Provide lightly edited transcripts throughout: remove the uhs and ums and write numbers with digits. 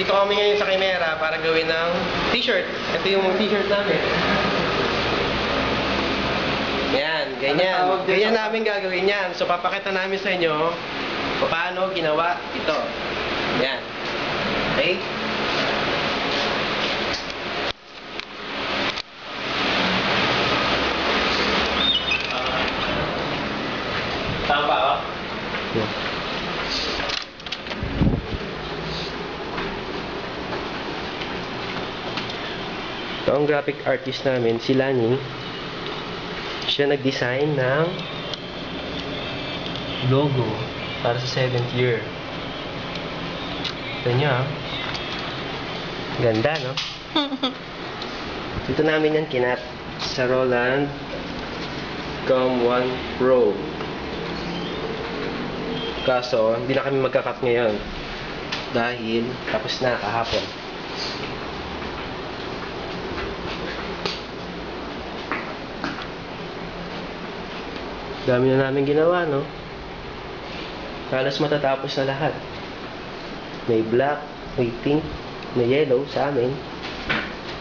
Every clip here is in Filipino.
Dito kami ngayon sa Chimera para gawin ng t-shirt. Ito yung t-shirt namin. Yan, ganyan. Ganyan namin gagawin yan. So, papakita namin sa inyo paano ginawa ito. Yan. Okay? Tama ba ako? Yeah. Ito ang graphic artist namin, si Lani. Siya nag-design ng logo para sa 7th year. Ito niya. Ganda, no? Dito namin yan kinat sa Roland Com 1 Pro. Kaso, hindi na kami magkakat ngayon. Dahil, tapos na kahapon. Dami na namin ginawa, no? Halos matatapos na lahat. May black, may pink, may yellow sa amin.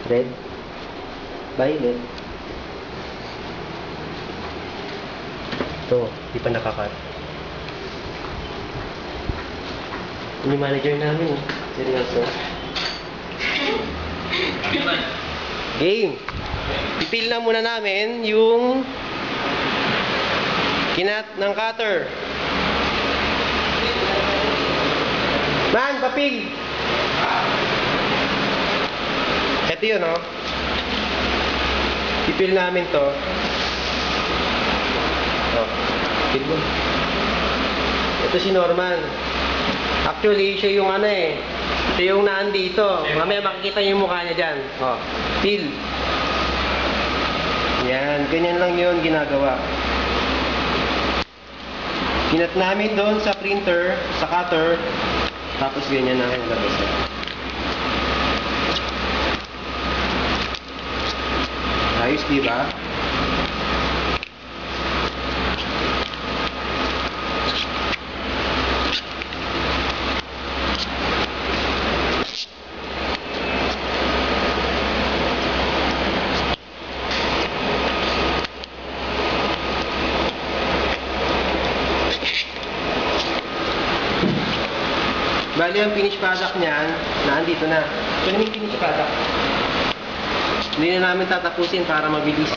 Red, violet. Ito, di pa nakakat. Yung manager namin, seryoso. Game! Pipil na muna namin yung kinat ng cutter. Man, papil! Ito yun, oh. Pipil namin to. Oh, pipil mo. Ito si Norman. Actually, siya yung ano eh. Siya yung naandito. Mamaya makikita niyo yung mukha niya dyan. Oh, peel. Yan, ganyan lang yun ginagawa. Kinat namin doon sa printer, sa cutter. Tapos ganyan na yung labas. Ayos, diba? Bali, ang finish product niyan, naandito na. Ito naman yung finish product. Hindi na namin tatapusin para mabilis.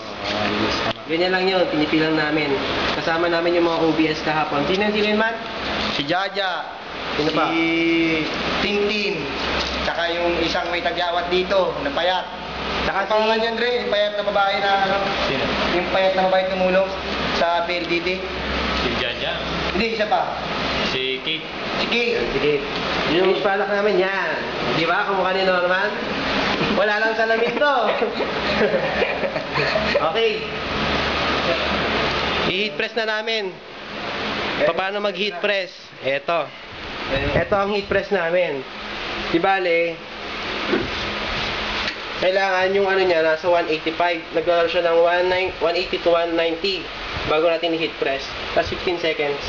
Ganyan lang yun, pinipilang namin. Kasama namin yung mga OBS kahapon. Sino yun man? Si Jaja, Sino pa? si Tintin, tsaka yung isang may tagyawat dito, na payat. Tsaka Ang pangalan yun, Dre, yung payat na babae na ano, Sino? yung payat na babae tumulong sa PLDT. Si Jaja. Hindi, isa pa. Si Kate. Sige. Sige. Yung finish product namin, yan. Di ba? Kumukha ni Norman? Wala lang salamin to. Okay. I-heat press na namin. Paano mag-heat press? Ito. Ito ang heat press namin. Di bale, kailangan yung ano niya, nasa 185. Naglalaro siya ng 180 to 190 bago natin i-heat press. Tapos 15 seconds.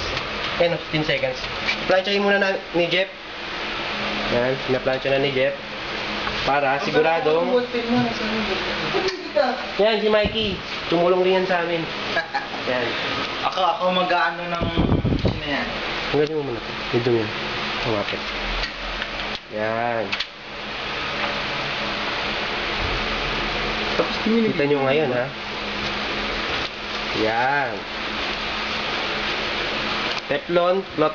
15 seconds. Planchahin muna ni Jeff. Yan, pinaplansya na ni Jeff. Para siguradong... Yan, si Mikey. Tumulong rin yan sa amin. Yan. Ako mag-ano ng... Sino yan? Hanggang mo muna. Medyo yan. Kumapit. Yan. Tapos Kita nyo ngayon, ha? Yan. Teflon, cloth.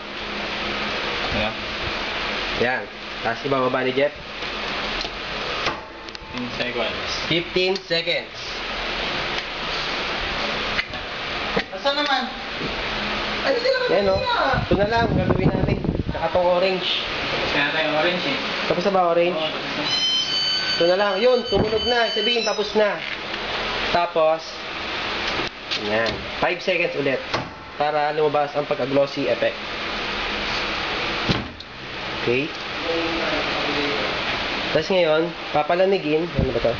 Ano? Yan. Tapos ibababa ni Jeff. 15 seconds. 15 seconds. Asa naman? Ay, hindi naman Yan, no? Ito na lang. Gagawin namin. Tsaka itong orange. Kaya tayo orange eh. Tapos na ba orange? Ito na lang. Yun, tumunog na. Sabihin, tapos na. Tapos, yan. 5 seconds ulit. Para lumabas ang pagka-glossy effect. Okay? Tapos ngayon, papalamigin. Ano ba ito?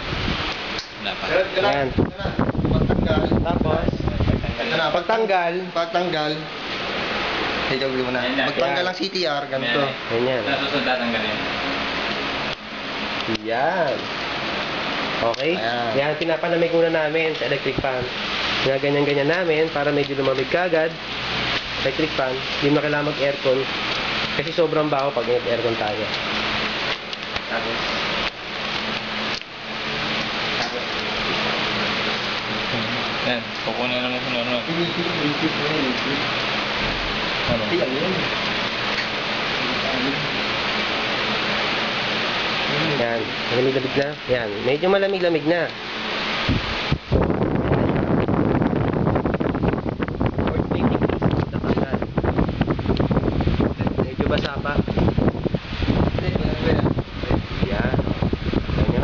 Wala pa. Yan. Pagtanggal. Tapos, Ito na, pagtanggal. Ito, mo na. Yan na. Magtanggal ang CTR, ganito. ganyan. Tapos tatanggalin. Yan. Okay? Ayan. Yan, pinapalamig muna namin sa electric fan. Ganyan-ganyan namin para medyo lumamig kagad. Electric fan. Hindi na kailangan mag-aircon. Kasi sobrang baho pag nag-aircon tayo. Tapos. Yan, kukunin na lang sa normal. Ano? Yan. Malamig-lamig na. Yan. Medyo malamig-lamig na. Or 20 degrees natanggal. Medyo basa pa. Yan. Ayan nyo.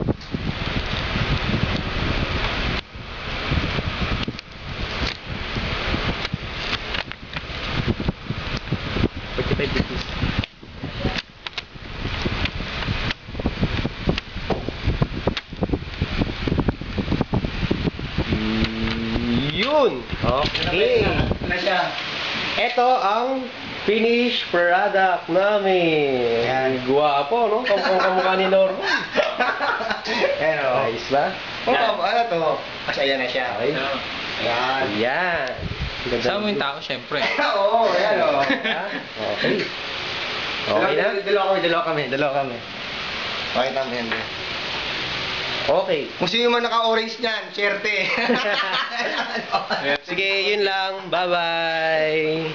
Degrees. Yun! Okay. Na siya. Ito ang finished product namin. Yan. Guwapo, no? Kamukha ni Norman. Ayan o. Ayos ba? Ano to? Masaya na siya. Okay. Yan. Yan. Ganda Kasama mo ng- yung tao, syempre. Oo, ayan o. Okay. Okay na? Dalawa kami. Okay na, Henry. Okay. Kung sino man naka-orange niyan, syerte. Sige, yun lang. Bye-bye.